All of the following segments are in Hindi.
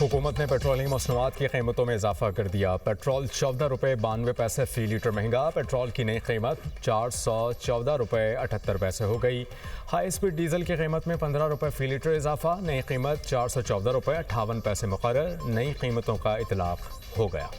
हुकूमत ने पेट्रोलियम मसनूआत की कीमतों में इजाफा कर दिया। पेट्रोल 14 रुपये 92 पैसे फ़ी लीटर महंगा। पेट्रोल की नई कीमत 414 रुपये 78 पैसे हो गई। हाई स्पीड डीजल की कीमत में 15 रुपये फ़ी लीटर इजाफा। नई कीमत 414 रुपये 58 पैसे मुकर्रर। नई कीमतों का इतलाक हो गया।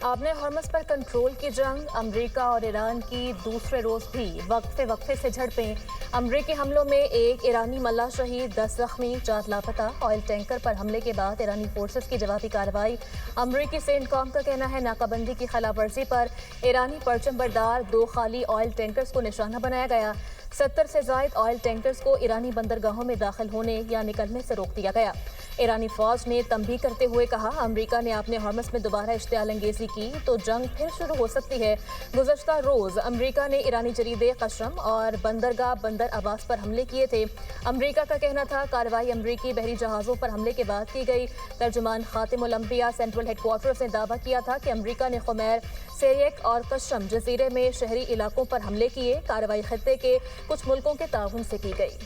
आपने हॉर्मस पर कंट्रोल की जंग। अमेरिका और ईरान की दूसरे रोज भी वक्फे से झड़पें। अमेरिकी हमलों में एक ईरानी मल्ला शहीद, 10 जख्मी, 4 लापता। ऑयल टैंकर पर हमले के बाद ईरानी फोर्सेस की जवाबी कार्रवाई। अमेरिकी सेंटकॉम का कहना है नाकाबंदी की खिलाफवर्जी पर ईरानी परचम बरदार 2 खाली ऑयल टैंकर्स को निशाना बनाया गया। 70 से जायद ऑयल टैंकर्स को ईरानी बंदरगाहों में दाखिल होने या निकलने से रोक दिया गया। ईरानी फौज ने तंबीह करते हुए कहा, अमेरिका ने अपने हॉर्मस में दोबारा इश्तियाल अंगेजी की तो जंग फिर शुरू हो सकती है। गुज़श्ता रोज अमेरिका ने ईरानी जरीदे कसम और बंदरगाह बंदर अब्बास पर हमले किए थे। अमेरिका का कहना था कार्रवाई अमेरिकी बहरी जहाज़ों पर हमले के बाद की गई। तर्जुमान खातिमुल अंबिया सेंट्रल हेडक्वार्टर्स ने दावा किया था कि अमेरिका ने खुमैर, सेरियक और कसम जजीरे में शहरी इलाकों पर हमले किए। कार्रवाई खत्ते के कुछ मुल्कों के ताउन से की गई।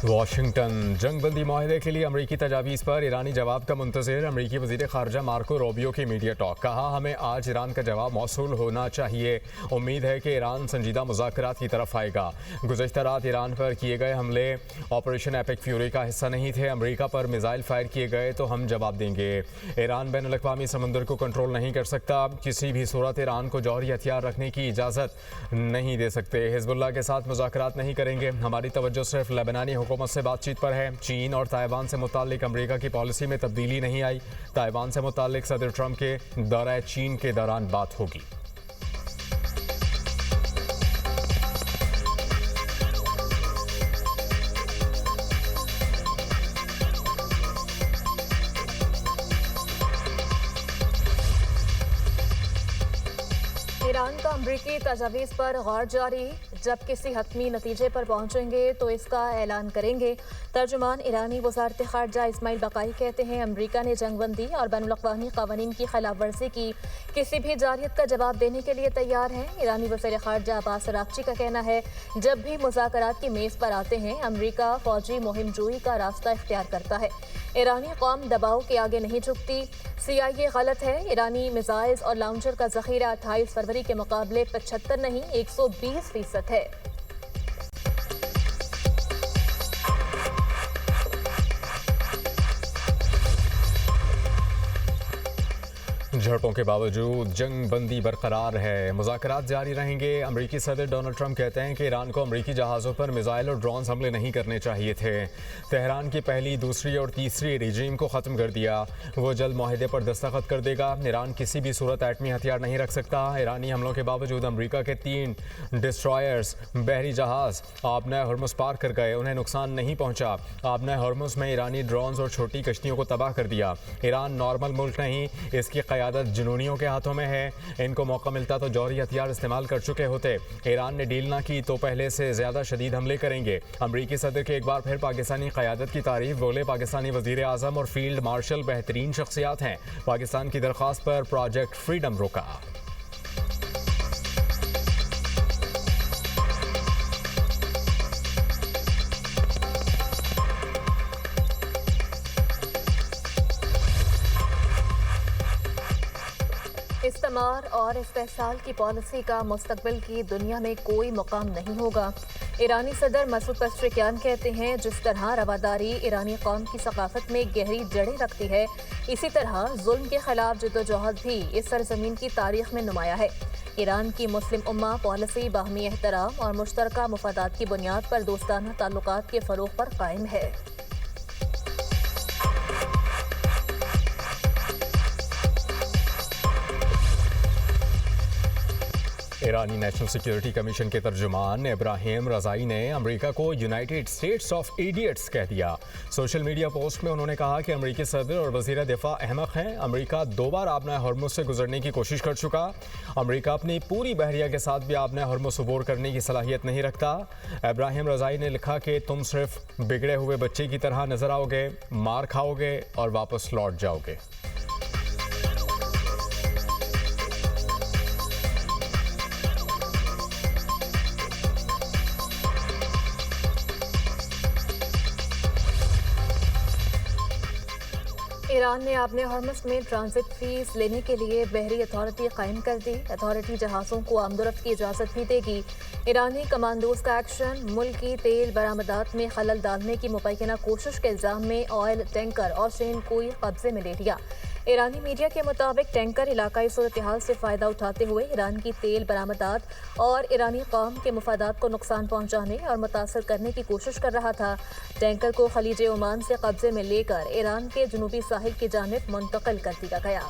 वाशिंगटन जंगबंदी माहिदे के लिए अमरीकी तजावीज़ पर ईरानी जवाब का मुंतज़िर। अमरीकी वज़ीर ख़ारजा मार्को रूबियो की मीडिया टॉक। कहा, हमें आज ईरान का जवाब मौसूल होना चाहिए। उम्मीद है कि ईरान संजीदा मुज़ाकरात की तरफ आएगा। गुज़श्ता रात ईरान पर किए गए हमले ऑपरेशन एपिक फ्यूरी का हिस्सा नहीं थे। अमरीका पर मिसाइल फायर किए गए तो हम जवाब देंगे। ईरान बैन अल-अक़वामी समंदर को कंट्रोल नहीं कर सकता। किसी भी सूरत ईरान को जौहरी हथियार रखने की इजाज़त नहीं दे सकते। हिज़्बुल्लाह के साथ मुज़ाकरात नहीं करेंगे। हमारी तवज्जो सिर्फ लेबनानी हुकूमत से बातचीत पर है। चीन और ताइवान से मुताल्लिक अमेरिका की पॉलिसी में तब्दीली नहीं आई। ताइवान से मुताल्लिक सदर ट्रंप के दौरे चीन के दौरान बात होगी। ईरान का अमरीकी तजावीज़ पर गौर जारी। जब किसी हतमी नतीजे पर पहुंचेंगे तो इसका ऐलान करेंगे। तर्जुमान ईरानी वज़ारत ख़ारजा इस्माइल बक़ाई कहते हैं, अमरीका ने जंगबंदी और बैनुल अक़वामी क़वानीन की खिलाफ वर्जी की किसी भी जारियत का जवाब देने के लिए तैयार हैं। ईरानी वज़ीर ख़ारजा अब्बास अराग़ची का कहना है, जब भी मुज़ाकरात की मेज़ पर आते हैं अमरीका फ़ौजी मुहिम जोई का रास्ता इख्तियार करता है। ईरानी कौम दबाव के आगे नहीं झुकती। CIA गलत है। ईरानी मिसाइल्स और लाउंचर का ज़ख़ीरा 28 फरवरी के मुकाबले 75 नहीं 120% है। झड़पों के बावजूद जंग बंदी बरकरार है। मुज़ाकरात जारी रहेंगे। अमरीकी सदर डोनाल्ड ट्रंप कहते हैं कि ईरान को अमरीकी जहाज़ों पर मिसाइल और ड्रोन हमले नहीं करने चाहिए थे। तेहरान की पहली, दूसरी और तीसरी रिजीम को ख़त्म कर दिया। वो जल्द माहिदे पर दस्तखत कर देगा। ईरान किसी भी सूरत एटमी हथियार नहीं रख सकता। ईरानी हमलों के बावजूद अमरीका के 3 डिस्ट्रॉयर्स बहरी जहाज़ आबना हॉर्मुज़ पार कर गए। उन्हें नुकसान नहीं पहुँचा। आबना हॉर्मुज़ में ईरानी ड्रोन और छोटी कश्तियों को तबाह कर दिया। ईरान नॉर्मल मुल्क नहीं, इसकी क़यादत जुनूनियों के हाथों में है। इनको मौका मिलता तो जौहरी हथियार इस्तेमाल कर चुके होते। ईरान ने डील ना की तो पहले से ज़्यादा शदीद हमले करेंगे। अमरीकी सदर के एक बार फिर पाकिस्तानी क़यादत की तारीफ। बोले, पाकिस्तानी वज़ीर आज़म और फील्ड मार्शल बेहतरीन शख्सियात हैं। पाकिस्तान की दरख्वास्त पर प्रोजेक्ट फ्रीडम रोका। इस्तेमार और इस्तेहसाल की पॉलिसी का मुस्तकबिल की दुनिया में कोई मुकाम नहीं होगा। ईरानी सदर मसूद पेज़ेश्कियान कहते हैं, जिस तरह रवादारी ईरानी कौम की सकाफत में गहरी जड़ें रखती है, इसी तरह जुल्म के खिलाफ जद्दोजहद भी इस सरजमीन की तारीख में नुमाया है। ईरान की मुस्लिम उम्मा पॉलिसी बाहमी एहतराम और मुश्तरका मुफादात की बुनियाद पर दोस्ताना ताल्लुकात के फ़रोग़ पर कायम है। ईरानी नेशनल सिक्योरिटी कमीशन के तर्जुमान इब्राहिम रज़ाई ने अमेरिका को यूनाइटेड स्टेट्स ऑफ इडियट्स कह दिया। सोशल मीडिया पोस्ट में उन्होंने कहा कि अमेरिकी सदर और वज़ीर दिफा अहमक हैं। अमेरिका 2 बार आबना हॉर्मुज़ से गुजरने की कोशिश कर चुका। अमेरिका अपनी पूरी बहरिया के साथ भी आबना हॉर्मुज़ अबूर करने की सलाहियत नहीं रखता। इब्राहिम रज़ाई ने लिखा कि तुम सिर्फ बिगड़े हुए बच्चे की तरह नजर आओगे, मार खाओगे और वापस लौट जाओगे। ईरान ने आबने हॉर्मुज़ में ट्रांजिट फीस लेने के लिए बहरी अथॉरिटी कायम कर दी। अथॉरिटी जहाज़ों को आमदोरफ्त की इजाज़त भी देगी। ईरानी कमांडोज का एक्शन मुल्क की तेल बरामदात में खलल डालने की मुबैना कोशिश के इल्ज़ाम में ऑयल टैंकर और शेन कोई कब्जे में ले लिया। ईरानी मीडिया के मुताबिक टैंकर इलाकाई सूरत हाल से फ़ायदा उठाते हुए ईरान की तेल बरामदात और ईरानी कौम के मफादात को नुकसान पहुँचाने और मुतासर करने की कोशिश कर रहा था। टैंकर को खलीज ओमान से कब्जे में लेकर ईरान के जनूबी साहिल की जानिब मुंतकिल कर दिया गया।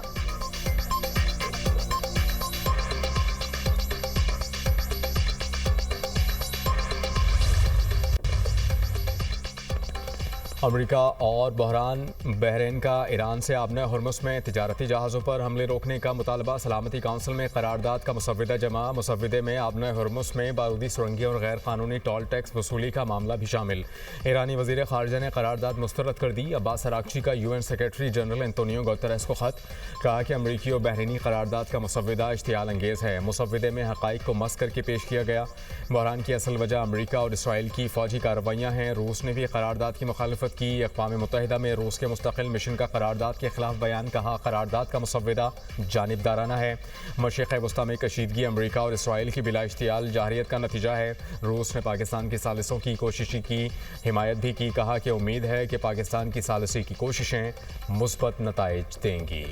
अमेरिका और बहरान बहरीन का ईरान से आबना हॉर्मुज़ में तिजारती जहाज़ों पर हमले रोकने का मुतालबा। सलामती काउंसिल में करारदाद का मुसव्विदा जमा। मुसव्विदे में आबना हॉर्मुज़ में बारूदी सुरंगी और गैर कानूनी टोल टैक्स वसूली का मामला भी शामिल। ईरानी वज़ीर ख़ारजा ने करारदाद मुस्तरद कर दी। अब्बास अरागची का UN secretary general Antonio Guterres को ख़त। कहा कि अमरीकी और बहरीनी करारदाद का मुसव्विदा इश्तियाल अंगेज़ है। मुसव्विदे में हक़ाइक़ को मस करके पेश किया गया। बहरान की असल वजह अमरीका और इसराइल की फ़ौजी कार्रवाइयाँ हैं। रूस ने भी करारदाद की मुखालफत की। अक़वाम मुत्तहिदा में रूस के मुस्तकिल मिशन का करारदाद के खिलाफ बयान। कहा करारदाद का मुसव्विदा जानिबदाराना है। मशरिक़ वस्ता में कशीदगी अमरीका और इसराइल की बिला इश्तियाल जाहिरियत का नतीजा है। रूस ने पाकिस्तान की सालिसों की कोशिश की हिमायत भी की। कहा कि उम्मीद है कि पाकिस्तान की सालिसी की कोशिशें मुस्बत नताइज देंगी।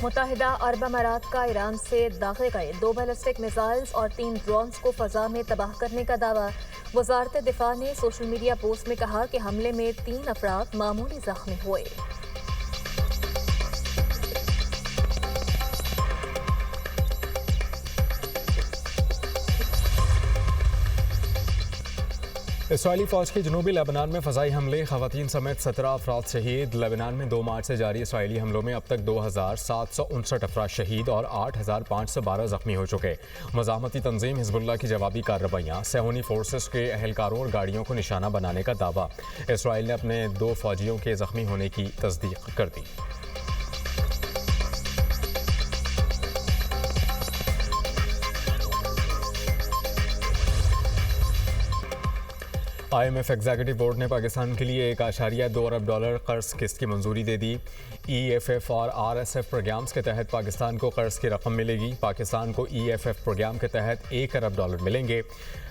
मुत्तहिदा अरब अमारात का ईरान से दागे गए 2 बैलिस्टिक मिसाइल्स और 3 ड्रोन्स को फ़ज़ा में तबाह करने का दावा। वज़ारत दिफा ने सोशल मीडिया पोस्ट में कहा कि हमले में 3 अफराद मामूली ज़ख्मी हुए। इसराइली फ़ौज के जनूबी लेबनान में फ़ज़ाई हमले। ख़वातीन समेत 17 अफराद शहीद। लेबनान में 2 मार्च से जारी इसराइली हमलों में अब तक 2759 अफराद शहीद और 8512 ज़ख्मी हो चुके। मज़ाहमती तंजीम हिज़्बुल्लाह की जवाबी कार्रवाइयाँ। सेहूनी फोर्सेस के अहलकारों और गाड़ियों को निशाना बनाने का दावा। इसराइल ने अपने 2 फ़ौजियों के ज़ख्मी होने की तस्दीक कर दी। IMF एग्जीक्यूटिव बोर्ड ने पाकिस्तान के लिए $1.2 अरब कर्ज किस्त की मंजूरी दे दी। EFF और RSF प्रोग्राम्स के तहत पाकिस्तान को कर्ज की रकम मिलेगी। पाकिस्तान को EFF प्रोग्राम के तहत $1 अरब मिलेंगे।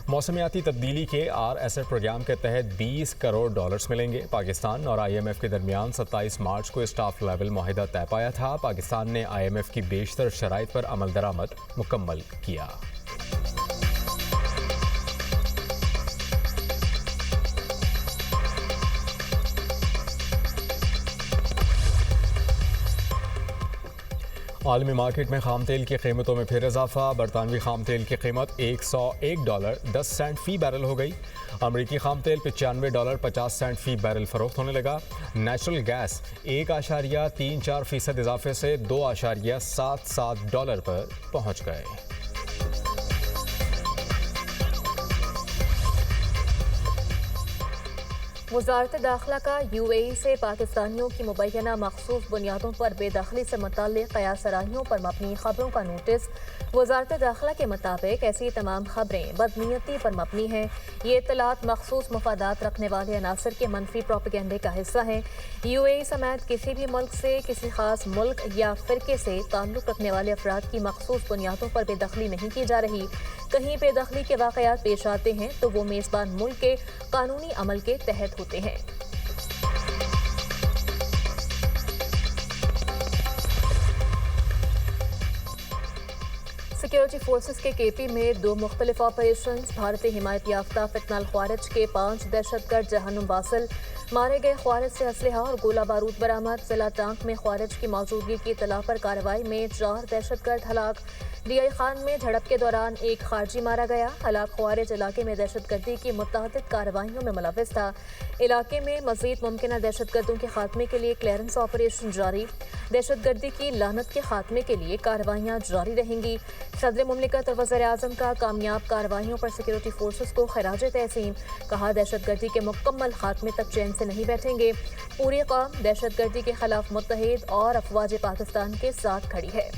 मौसमियाती तब्दीली के RSF प्रोग्राम के तहत $20 करोड़ मिलेंगे। पाकिस्तान और IMF के दरमियान 27 मार्च को स्टाफ लेवल मुआहिदा तय पाया था। पाकिस्तान ने IMF की बेशतर शराइत पर अमल दरामद मुकम्मल किया। आलमी मार्केट में खाम तेल की कीमतों में फिर इजाफा। बरतानवी खाम तेल की कीमत $101.10 फ़ी बैरल हो गई। अमरीकी खाम तेल $95.50 फ़ी बैरल फ़रोख्त होने लगा। नेचुरल गैस 1.34% इजाफे से $2.77 पर पहुँच गए। वज़ारत दाखिला का UAE से पाकिस्तानियों की मुबैना मखसूस बुनियादों पर बेदखली से मुताल्लिक़ क़यासराहियों पर मबनी खबरों का नोटिस। वज़ारत दाखिला के मुताबिक ऐसी तमाम खबरें बदनीयती पर मबनी हैं। ये इत्तलात मखसूस मफादात रखने वाले अनासर के मनफी प्रोपेगेंडे का हिस्सा हैं। UAE समेत किसी भी मुल्क से किसी खास मुल्क या फ़िरके से ताल्लुक़ रखने वाले अफराद की मखसूस बुनियादों पर बेदखली नहीं की जा रही। कहीं बेदखली के वाक़यात पेश आते हैं तो वो मेज़बान मुल्क के कानूनी अमल के तहत होते हैं। सिक्योरिटी फोर्सेस के केपी में 2 मुख्तलिफ ऑपरेशन। भारतीय हिमायत याफ्ता फितनाल ख्वारिज के 5 दहशतगर्द जहन्नुम वासिल मारे गए। ख्वारिज से असलहा और गोला बारूद बरामद। जिला टांक में ख्वारिज की मौजूदगी की इत्तला पर कार्रवाई में 4 दहशतगर्द हलाक। डीआई खान में झड़प के दौरान एक खारजी मारा गया। हलाक ख्वारिज इलाके में दहशतगर्दी की मुतअद्दिद कार्रवाइयों में मुलव्विस था। इलाके में मजीद मुमकिन दहशतगर्दों के खात्मे के लिए क्लियरेंस ऑपरेशन जारी। दहशतगर्दी की लानत के खात्मे के लिए कार्रवाइयाँ जारी रहेंगी। सदर मुमलिकत और वज़ीर आज़म का कामयाब कार्रवाइयों पर सिक्योरिटी फोर्सेस को खराज तहसीन। कहा, दहशतगर्दी के मुकम्मल खात्मे तक चैन से नहीं बैठेंगे। पूरी कौम दहशतगर्दी के खिलाफ मुत्तहिद और अफवाज पाकिस्तान के साथ खड़ी है।